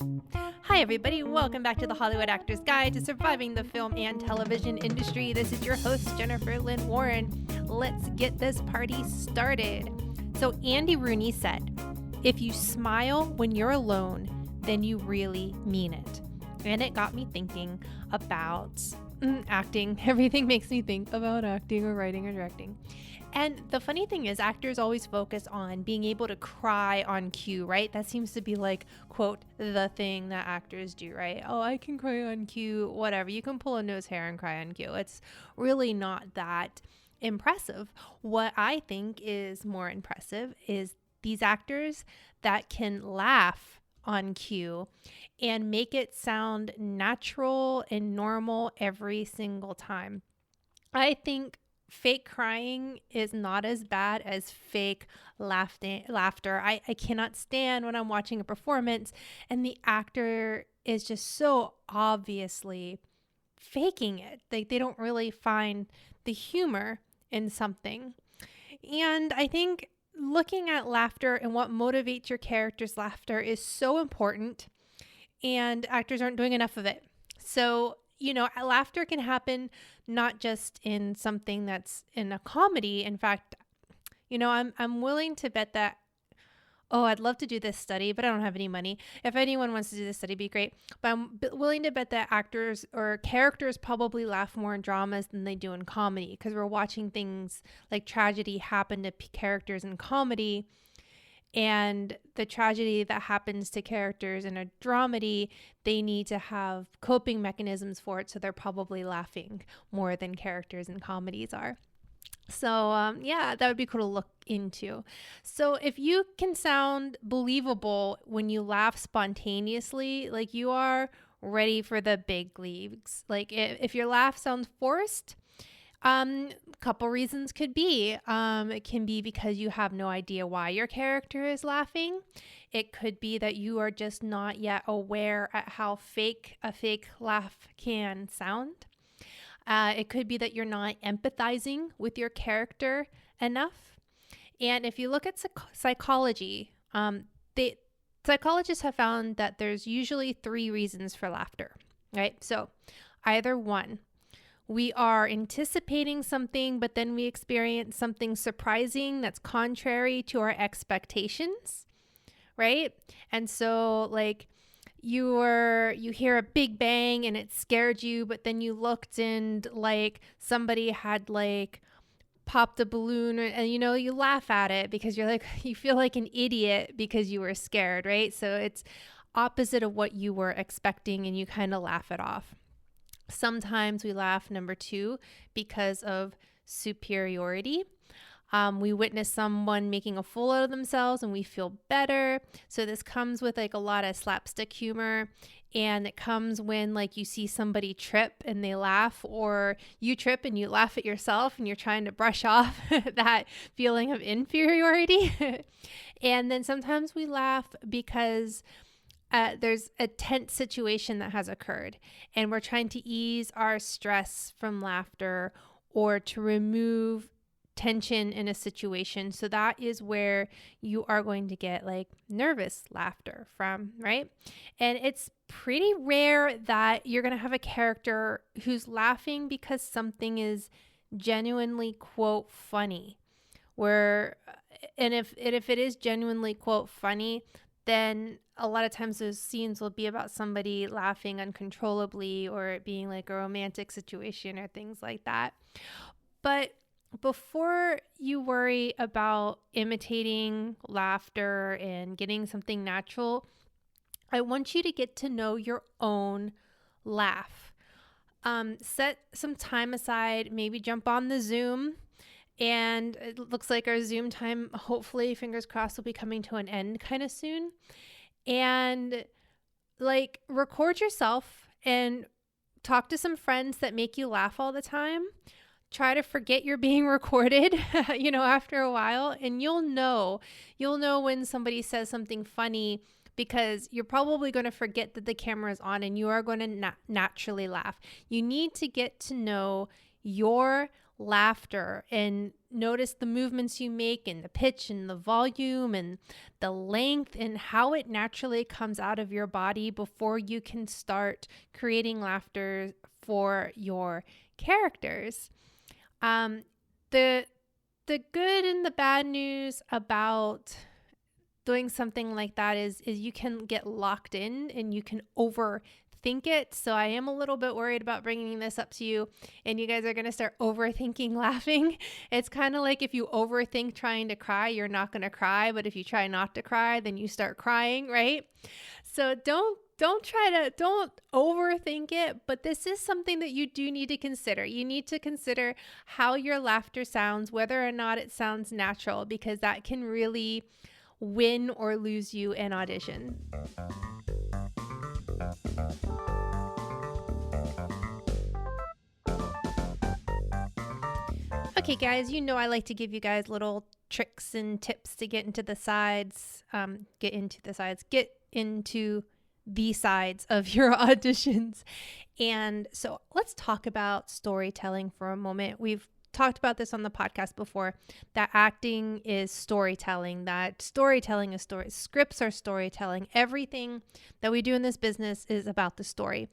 Hi everybody, welcome back to the Hollywood Actor's Guide to Surviving the Film and Television Industry. This is your host, Jennifer Lynn Warren. Let's get this party started. So Andy Rooney said, "If you smile when you're alone, then you really mean it." And it got me thinking about acting. Everything makes me think about acting or writing or directing. And the funny thing is, actors always focus on being able to cry on cue, right? That seems to be like, quote, the thing that actors do, right? Oh, I can cry on cue, whatever. You can pull a nose hair and cry on cue. It's really not that impressive. What I think is more impressive is these actors that can laugh on cue and make it sound natural and normal every single time. I think fake crying is not as bad as fake laughter. I cannot stand when I'm watching a performance and the actor is just so obviously faking it. They don't really find the humor in something. And I think looking at laughter and what motivates your character's laughter is so important, and actors aren't doing enough of it. So laughter can happen not just in something that's in a comedy. In fact, I'm willing to bet that, I'd love to do this study, but I don't have any money. If anyone wants to do this study, it'd be great. But I'm willing to bet that actors or characters probably laugh more in dramas than they do in comedy, because we're watching things like tragedy happen to characters in comedy. And the tragedy that happens to characters in a dramedy, they need to have coping mechanisms for it. So they're probably laughing more than characters in comedies are. So that would be cool to look into. So if you can sound believable when you laugh spontaneously, like you are ready for the big leagues. Like if your laugh sounds forced, couple reasons could be, it can be because you have no idea why your character is laughing. It could be that you are just not yet aware at how fake a fake laugh can sound. It could be that you're not empathizing with your character enough. And if you look at psychology, psychologists have found that there's usually 3 reasons for laughter, right? So either one, we are anticipating something, but then we experience something surprising that's contrary to our expectations, right? And so like you hear a big bang and it scared you, but then you looked and like somebody had like popped a balloon and you laugh at it because you're like, you feel like an idiot because you were scared, right? So it's opposite of what you were expecting and you kind of laugh it off. Sometimes we laugh, number 2, because of superiority. We witness someone making a fool out of themselves and we feel better. So this comes with like a lot of slapstick humor, and it comes when like you see somebody trip and they laugh, or you trip and you laugh at yourself and you're trying to brush off that feeling of inferiority. And then sometimes we laugh because there's a tense situation that has occurred and we're trying to ease our stress from laughter or to remove tension in a situation. So that is where you are going to get like nervous laughter from, right? And it's pretty rare that you're going to have a character who's laughing because something is genuinely, quote, funny. And if it is genuinely, quote, funny, then a lot of times those scenes will be about somebody laughing uncontrollably or it being like a romantic situation or things like that. But before you worry about imitating laughter and getting something natural, I want you to get to know your own laugh. Set some time aside, maybe jump on the Zoom. And it looks like our Zoom time, hopefully, fingers crossed, will be coming to an end kind of soon. And like record yourself and talk to some friends that make you laugh all the time. Try to forget you're being recorded, after a while. And you'll know when somebody says something funny, because you're probably going to forget that the camera is on and you are going to naturally laugh. You need to get to know your laughter and notice the movements you make and the pitch and the volume and the length and how it naturally comes out of your body before you can start creating laughter for your characters. The good and the bad news about doing something like that is you can get locked in and you can overthink it. So I am a little bit worried about bringing this up to you and you guys are going to start overthinking laughing. It's kind of like if you overthink trying to cry, you're not going to cry. But if you try not to cry, then you start crying, right? So don't overthink it, but this is something that you do need to consider. You need to consider how your laughter sounds, whether or not it sounds natural, because that can really win or lose you an audition. Okay, guys, you know I like to give you guys little tricks and tips to get into the sides of your auditions. And so let's talk about storytelling for a moment. We've talked about this on the podcast before, that acting is storytelling, that storytelling is story. Scripts are storytelling. Everything that we do in this business is about the story.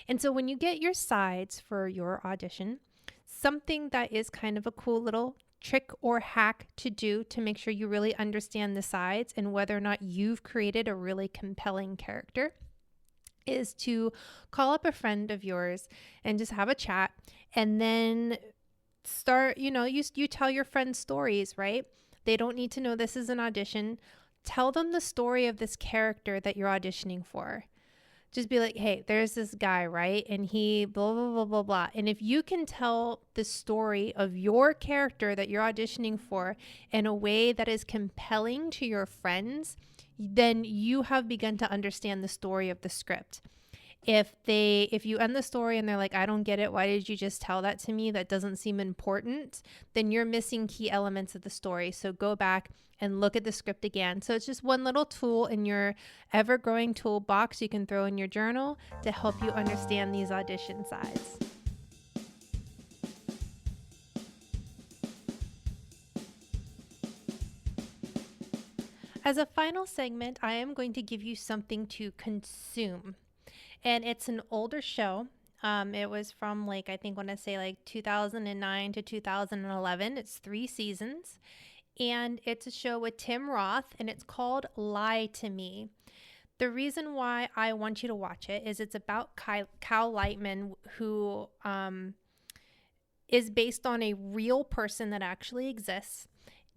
And so when you get your sides for your audition, something that is kind of a cool little trick or hack to do to make sure you really understand the sides and whether or not you've created a really compelling character is to call up a friend of yours and just have a chat, and then start, you tell your friends stories, right? They don't need to know this is an audition. Tell them the story of this character that you're auditioning for. Just be like, hey, there's this guy, right? And he blah, blah, blah, blah, blah. And if you can tell the story of your character that you're auditioning for in a way that is compelling to your friends, then you have begun to understand the story of the script. If you end the story and they're like, I don't get it, why did you just tell that to me? That doesn't seem important. Then you're missing key elements of the story. So go back and look at the script again. So it's just one little tool in your ever-growing toolbox you can throw in your journal to help you understand these audition sides. As a final segment, I am going to give you something to consume. And it's an older show. It was from I want to say 2009 to 2011. It's 3 seasons. And it's a show with Tim Roth, and it's called Lie to Me. The reason why I want you to watch it is it's about Cal Lightman, who is based on a real person that actually exists.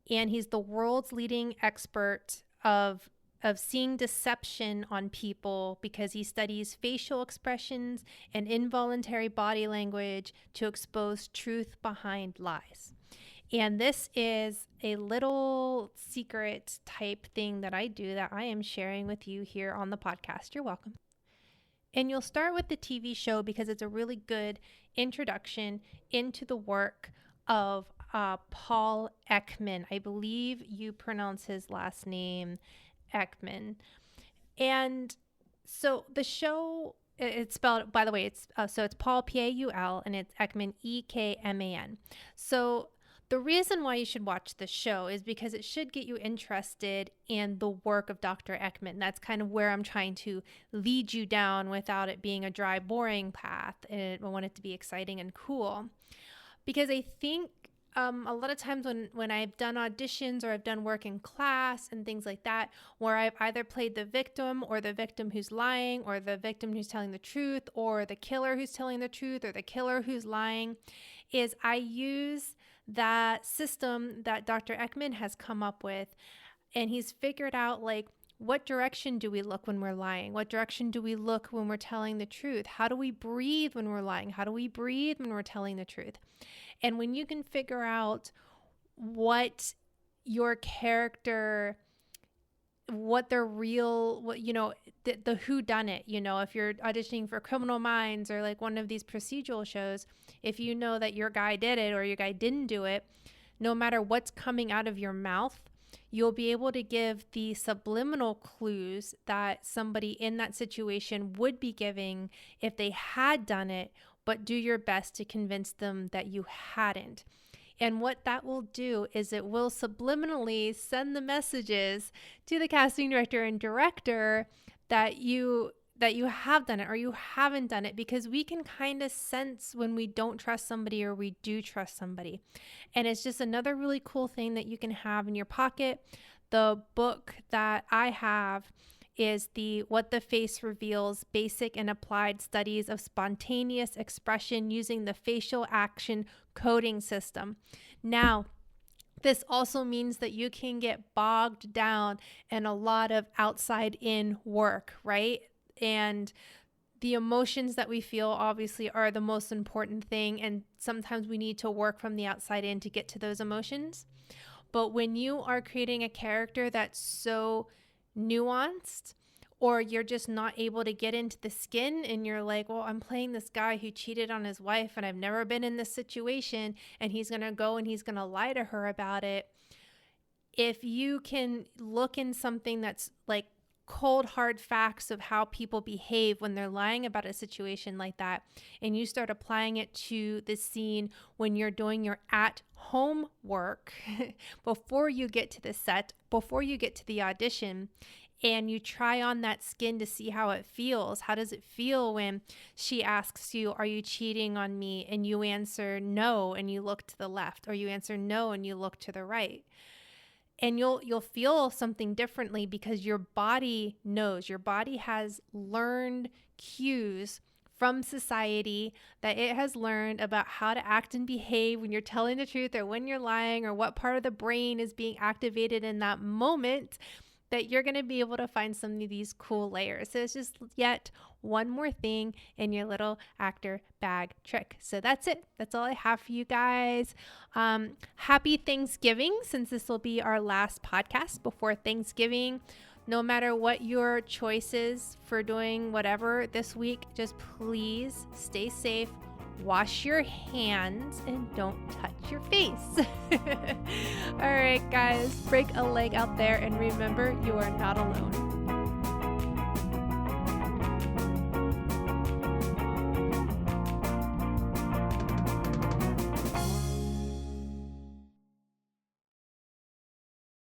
And he's the world's leading expert of seeing deception on people because he studies facial expressions and involuntary body language to expose truth behind lies. And this is a little secret type thing that I do that I am sharing with you here on the podcast. You're welcome. And you'll start with the TV show because it's a really good introduction into the work of Paul Ekman. I believe you pronounce his last name Ekman. And so the show, it's spelled, by the way, it's Paul Paul and it's Ekman Ekman. So the reason why you should watch the show is because it should get you interested in the work of Dr. Ekman. That's kind of where I'm trying to lead you down without it being a dry, boring path. And I want it to be exciting and cool. Because I think a lot of times when I've done auditions or I've done work in class and things like that, where I've either played the victim or the victim who's lying or the victim who's telling the truth or the killer who's telling the truth or the killer who's lying, is I use that system that Dr. Ekman has come up with, and he's figured out what direction do we look when we're lying? What direction do we look when we're telling the truth? How do we breathe when we're lying? How do we breathe when we're telling the truth? And when you can figure out what your character, what their real, the who done it, if you're auditioning for Criminal Minds or one of these procedural shows, if you know that your guy did it or your guy didn't do it, no matter what's coming out of your mouth, you'll be able to give the subliminal clues that somebody in that situation would be giving if they had done it, but do your best to convince them that you hadn't. And what that will do is it will subliminally send the messages to the casting director and director that you have done it or you haven't done it, because we can kind of sense when we don't trust somebody or we do trust somebody. And it's just another really cool thing that you can have in your pocket. The book that I have is the What the Face Reveals: Basic and Applied Studies of Spontaneous Expression Using the Facial Action Coding System. Now, this also means that you can get bogged down in a lot of outside in work, right? And the emotions that we feel obviously are the most important thing. And sometimes we need to work from the outside in to get to those emotions. But when you are creating a character that's so nuanced, or you're just not able to get into the skin and you're like, well, I'm playing this guy who cheated on his wife and I've never been in this situation, and he's going to go and he's going to lie to her about it. If you can look in something that's like cold, hard facts of how people behave when they're lying about a situation like that, and you start applying it to the scene when you're doing your at-home work before you get to the set, before you get to the audition, and you try on that skin to see how it feels. How does it feel when she asks you, are you cheating on me? And you answer no, and you look to the left, or you answer no, and you look to the right. And you'll feel something differently because your body knows. Your body has learned cues from society that it has learned about how to act and behave when you're telling the truth or when you're lying, or what part of the brain is being activated in that moment, that you're going to be able to find some of these cool layers. So it's just yet one more thing in your little actor bag trick. So that's it. That's all I have for you guys. Happy Thanksgiving, since this will be our last podcast before Thanksgiving. No matter what your choice is for doing whatever this week, just please stay safe. Wash your hands and don't touch your face. All right, guys, break a leg out there, and remember, you are not alone.